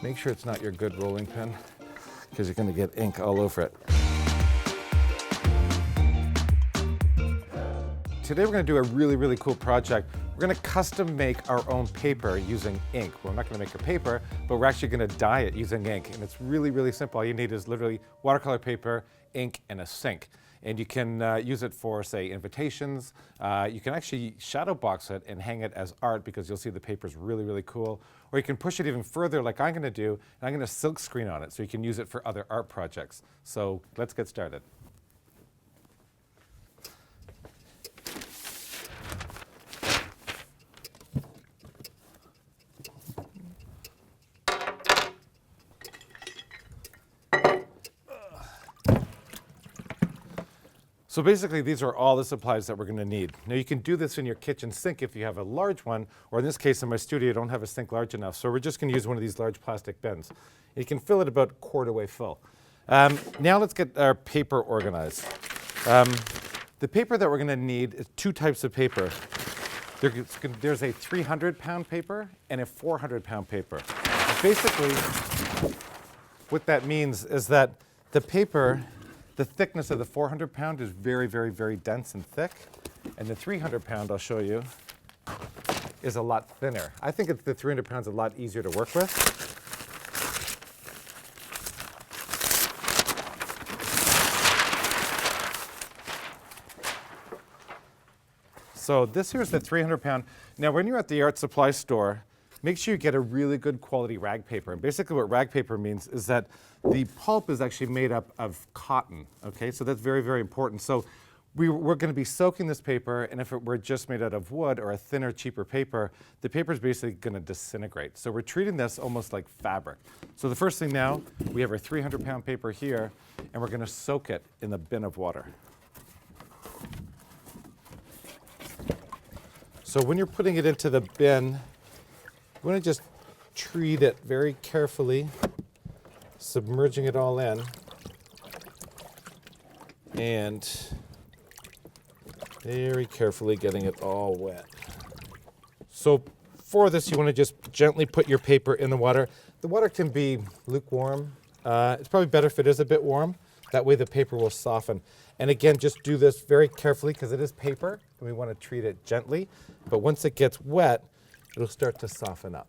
Make sure it's not your good rolling pin, because you're going to get ink all over it. Today we're going to do a really, really cool project. We're going to custom make our own paper using ink. We're not going to make a paper, but we're actually going to dye it using ink. And it's really, really simple. All you need is literally watercolor paper, ink, and a sink. And you can use it for, say, invitations. You can actually shadow box it and hang it as art, because you'll see the paper's really, really cool. Or you can push it even further like I'm going to do, and I'm going to silk screen on it so you can use it for other art projects. So let's get started. So basically, these are all the supplies that we're going to need. Now, you can do this in your kitchen sink if you have a large one, or in this case, in my studio, I don't have a sink large enough. So we're just going to use one of these large plastic bins. You can fill it about a quart way full. Now let's get our paper organized. The paper that we're going to need is two types of paper. There's a 300-pound paper and a 400-pound paper. And basically, what that means is that the paper, the thickness of the 400-pound is very, very, very dense and thick. And the 300-pound, I'll show you, is a lot thinner. I think the 300-pound is a lot easier to work with. So this here's the 300-pound. Now, when you're at the art supply store, make sure you get a really good quality rag paper. And basically what rag paper means is that the pulp is actually made up of cotton, okay? So that's very, very important. So we're going to be soaking this paper, and if it were just made out of wood or a thinner, cheaper paper, the paper is basically going to disintegrate. So we're treating this almost like fabric. So the first thing now, we have our 300-pound paper here, and we're going to soak it in the bin of water. So when you're putting it into the bin, you want to just treat it very carefully, submerging it all in, and very carefully getting it all wet. So for this, you want to just gently put your paper in the water. The water can be lukewarm. It's probably better if it is a bit warm. That way the paper will soften. And again, just do this very carefully, because it is paper, and we want to treat it gently. But once it gets wet, it'll start to soften up.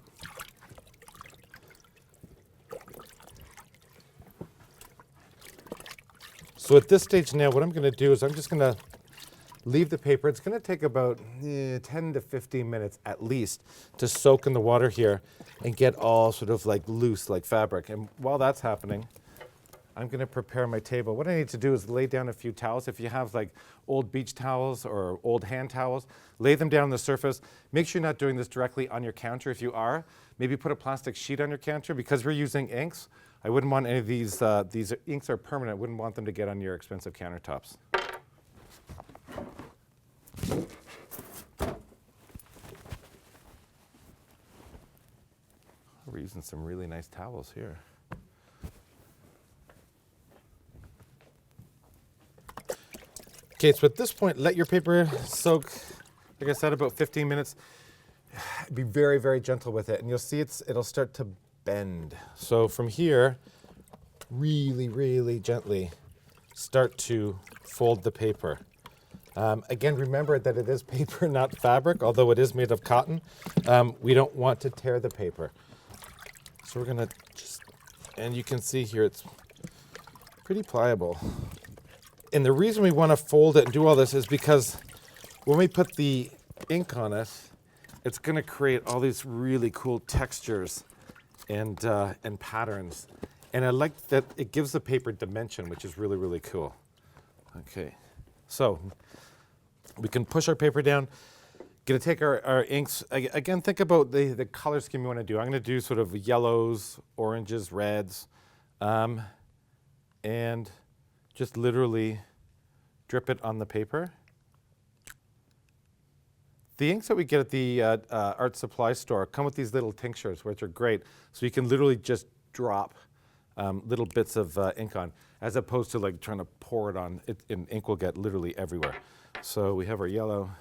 So at this stage now, what I'm going to do is I'm just going to leave the paper. It's going to take about 10 to 15 minutes at least to soak in the water here and get all sort of like loose like fabric. And while that's happening, I'm going to prepare my table. What I need to do is lay down a few towels. If you have like old beach towels or old hand towels, lay them down on the surface. Make sure you're not doing this directly on your counter. If you are, maybe put a plastic sheet on your counter, because we're using inks. I wouldn't want any of these inks are permanent. I wouldn't want them to get on your expensive countertops. We're using some really nice towels here. Okay, so at this point, let your paper soak, like I said, about 15 minutes. Be very, very gentle with it, and you'll see it'll start to bend. So from here, really, really gently start to fold the paper. Again, remember that it is paper, not fabric, although it is made of cotton. We don't want to tear the paper. So we're gonna just, and you can see here it's pretty pliable. And the reason we want to fold it and do all this is because when we put the ink on it, it's going to create all these really cool textures and patterns. And I like that it gives the paper dimension, which is really, really cool. Okay, so we can push our paper down. Going to take our inks. Again, think about the color scheme you want to do. I'm going to do sort of yellows, oranges, reds, and just literally drip it on the paper. The inks that we get at the art supply store come with these little tinctures, which are great. So you can literally just drop little bits of ink on, as opposed to like trying to pour it on. And ink will get literally everywhere. So we have our yellow.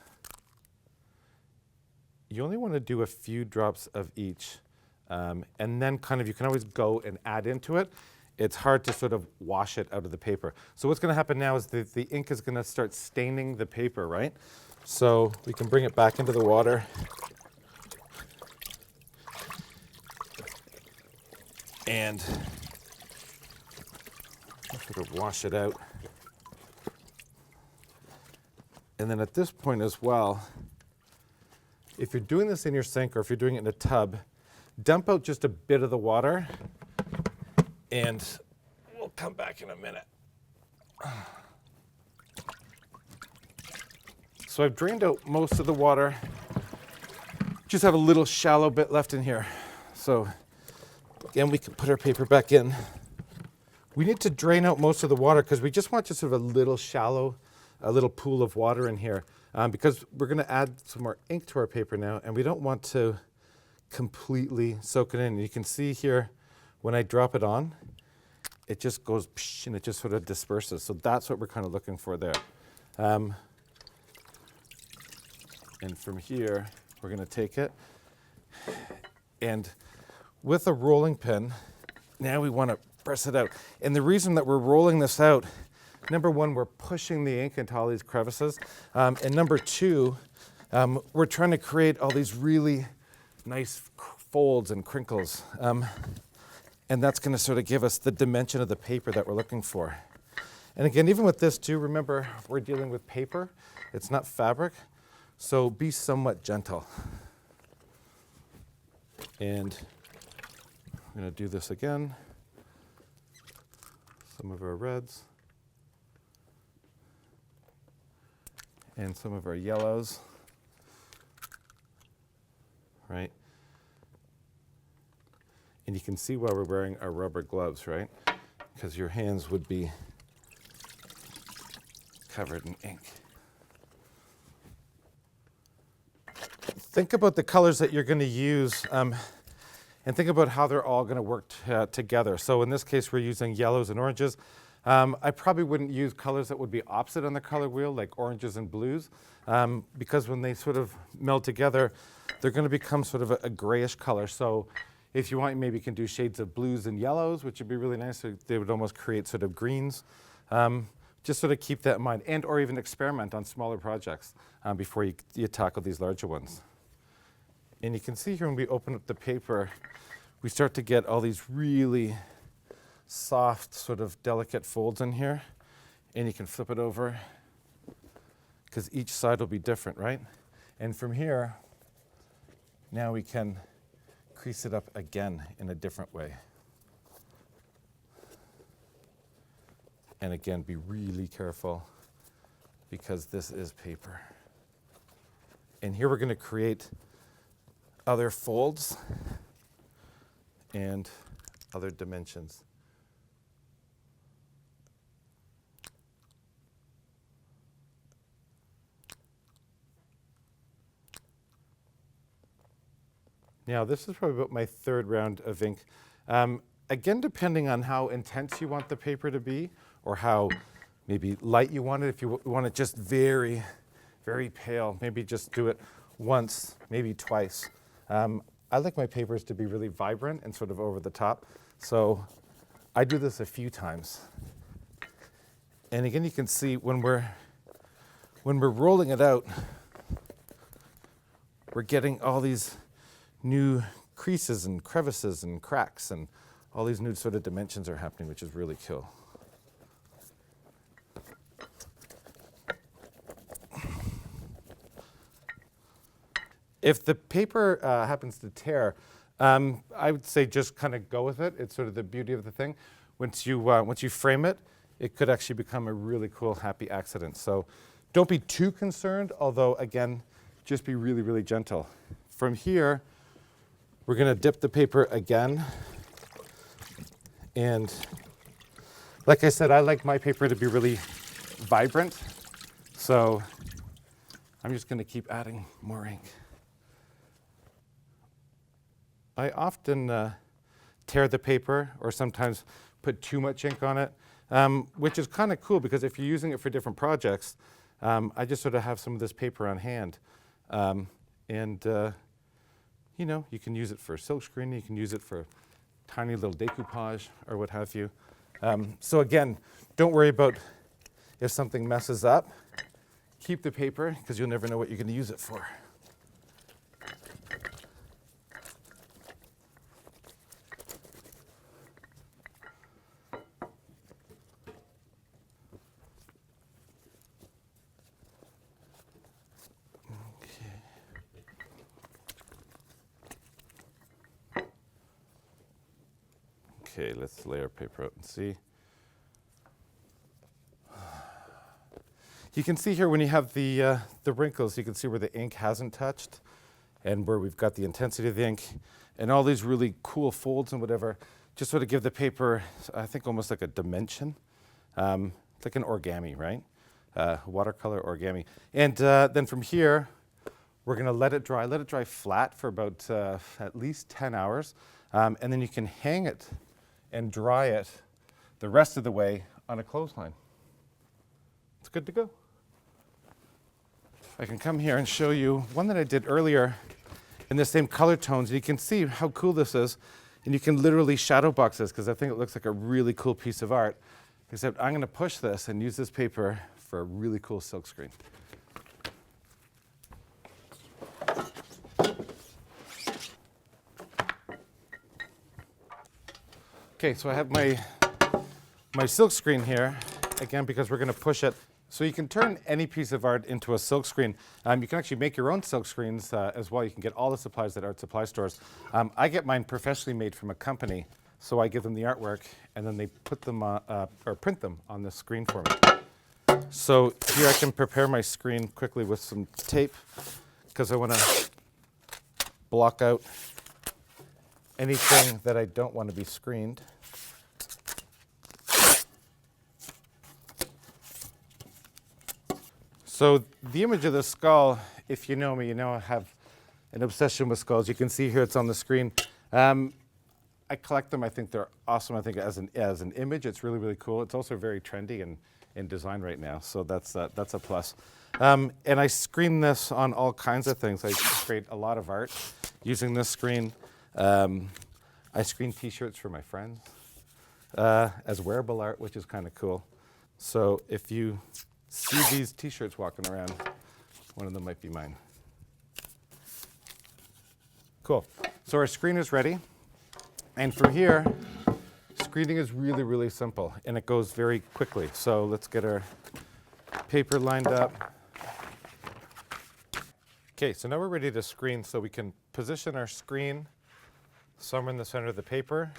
You only want to do a few drops of each. And then kind of you can always go and add into it. It's hard to sort of wash it out of the paper. So what's going to happen now is the ink is going to start staining the paper, right? So we can bring it back into the water. And sort of wash it out. And then at this point as well, if you're doing this in your sink or if you're doing it in a tub, dump out just a bit of the water, and we'll come back in a minute. So I've drained out most of the water. Just have a little shallow bit left in here. So again, we can put our paper back in. We need to drain out most of the water because we just want just sort of a little shallow, a little pool of water in here because we're going to add some more ink to our paper now, and we don't want to completely soak it in. You can see here when I drop it on, it just goes psh, and it just sort of disperses. So that's what we're kind of looking for there. And from here, we're going to take it, and with a rolling pin, now we want to press it out. And the reason that we're rolling this out, number one, we're pushing the ink into all these crevices. And number two, we're trying to create all these really nice folds and crinkles. And that's going to sort of give us the dimension of the paper that we're looking for. And again, even with this too, remember, we're dealing with paper. It's not fabric. So be somewhat gentle. And I'm going to do this again. Some of our reds. And some of our yellows. Right? And you can see why we're wearing our rubber gloves, right? Because your hands would be covered in ink. Think about the colors that you're going to use and think about how they're all going to work together. So in this case, we're using yellows and oranges. I probably wouldn't use colors that would be opposite on the color wheel, like oranges and blues, because when they sort of meld together, they're going to become sort of a grayish color. So if you want, maybe you can do shades of blues and yellows, which would be really nice. So they would almost create sort of greens. Just sort of keep that in mind, and or even experiment on smaller projects before you tackle these larger ones. And you can see here when we open up the paper, we start to get all these really soft, sort of delicate folds in here. And you can flip it over because each side will be different, right? And from here, now we can crease it up again in a different way. And again, be really careful because this is paper. And here we're going to create other folds and other dimensions. Now, this is probably about my third round of ink. Again, depending on how intense you want the paper to be or how maybe light you want it. If you want it just very, very pale, maybe just do it once, maybe twice. I like my papers to be really vibrant and sort of over the top. So I do this a few times. And again, you can see when we're rolling it out, we're getting all these new creases and crevices and cracks, and all these new sort of dimensions are happening, which is really cool. If the paper happens to tear, I would say just kind of go with it. It's sort of the beauty of the thing. Once you frame it, it could actually become a really cool, happy accident. So don't be too concerned, although, again, just be really, really gentle. From here, we're going to dip the paper again. And like I said, I like my paper to be really vibrant. So I'm just going to keep adding more ink. I often tear the paper or sometimes put too much ink on it, which is kind of cool because if you're using it for different projects, I just sort of have some of this paper on hand. And you know, you can use it for silkscreen, you can use it for tiny little decoupage or what have you. So again, don't worry about if something messes up. Keep the paper because you'll never know what you're going to use it for. Okay, let's lay our paper out and see. You can see here when you have the wrinkles, you can see where the ink hasn't touched and where we've got the intensity of the ink and all these really cool folds and whatever, just sort of give the paper, I think, almost like a dimension. It's like an origami, right? Watercolor origami. And then from here, we're going to let it dry flat for about at least 10 hours. And then you can hang it and dry it the rest of the way on a clothesline. It's good to go. I can come here and show you one that I did earlier in the same color tones. And you can see how cool this is. And you can literally shadow box this because I think it looks like a really cool piece of art. Except I'm going to push this and use this paper for a really cool silkscreen. Okay, so I have my silkscreen here, again, because we're going to push it. So you can turn any piece of art into a silkscreen. You can actually make your own silkscreens as well. You can get all the supplies at art supply stores. I get mine professionally made from a company, so I give them the artwork, and then they put them or print them on the screen for me. So here I can prepare my screen quickly with some tape, because I want to block out anything that I don't want to be screened. So the image of the skull, if you know me, you know I have an obsession with skulls. You can see here it's on the screen. I collect them. I think they're awesome. I think as an image, it's really, really cool. It's also very trendy in design right now, so that's a plus. And I screen this on all kinds of things. I create a lot of art using this screen. I screen T-shirts for my friends as wearable art, which is kind of cool. So if you see these T-shirts walking around, one of them might be mine. Cool. So our screen is ready. And from here, screening is really, really simple, and it goes very quickly. So let's get our paper lined up. Okay, so now we're ready to screen, so we can position our screen somewhere in the center of the paper.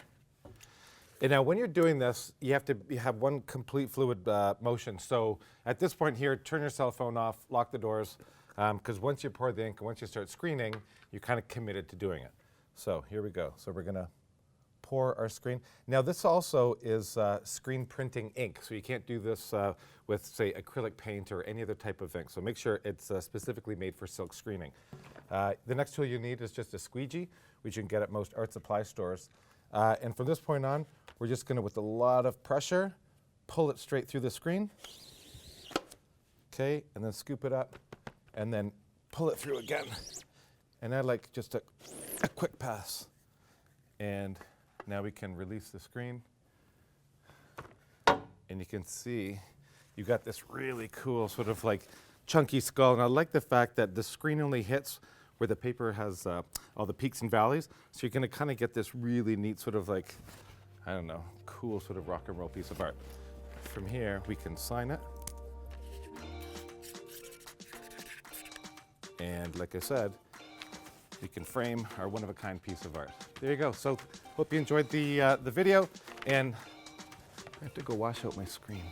And now when you're doing this, you have one complete fluid motion. So at this point here, turn your cell phone off, lock the doors, because once you pour the ink and once you start screening, you're kind of committed to doing it. So here we go. So we're going to pour our screen. Now this also is screen printing ink, so you can't do this with, say, acrylic paint or any other type of ink. So make sure it's specifically made for silk screening. The next tool you need is just a squeegee, which you can get at most art supply stores. And from this point on, we're just going to, with a lot of pressure, pull it straight through the screen. Okay, and then scoop it up, and then pull it through again. And I like just a quick pass. And now we can release the screen. And you can see you got this really cool sort of like chunky skull. And I like the fact that the screen only hits where the paper has all the peaks and valleys. So you're going to kind of get this really neat sort of like, I don't know, cool sort of rock and roll piece of art. From here, we can sign it. And like I said, we can frame our one-of-a-kind piece of art. There you go. So hope you enjoyed the video, and I have to go wash out my screen.